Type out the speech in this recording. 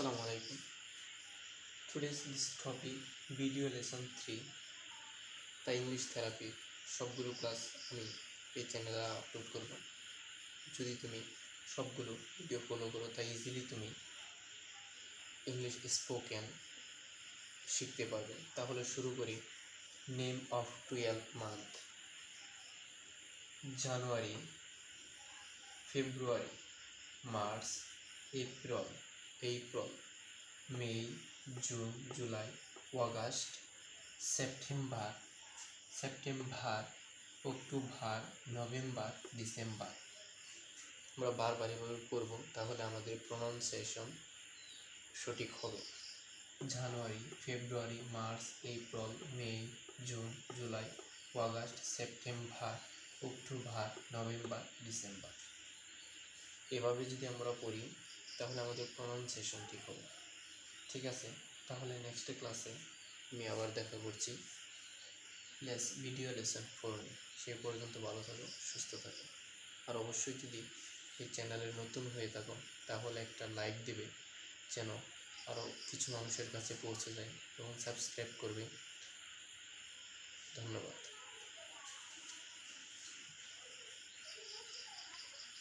Assalamu alaikum. Today's this topic video lesson 3 the English therapy সবগুলো class আমি এই চ্যানেলে আপলোড করব। যদি তুমি সবগুলো ভিডিও ফলো করো তাই ইজিলি তুমি ইংলিশ স্পোকেন শিখতে পারবে। তাহলে শুরু করি। Name of 12 month: January, February, March, April, May, June, July, August, September, October, November, December. আমরা বারবার এভাবে পড়ব, তাহলে আমাদের প্রনাউন্সিয়েশন সঠিক হবে। January, February, March, April, May, June, July, August, September, October, November, December. এভাবে যদি আমরা পড়ি তাহলে আমাদের প্রনাউন্সিয়েশন ঠিক হবে। ঠিক আছে, তাহলে নেক্সট ক্লাসে আমি আবার দেখা করছি। ভিডিও লেসন 4 সে পর্যন্ত ভালো থাকো, সুস্থ থাকো। আর অবশ্যই যদি এই চ্যানেলে নতুন হয়ে থাকো তাহলে একটা লাইক দেবে, যেন আরও কিছু মানুষের কাছে পৌঁছে যায়, এবং সাবস্ক্রাইব করবে। ধন্যবাদ।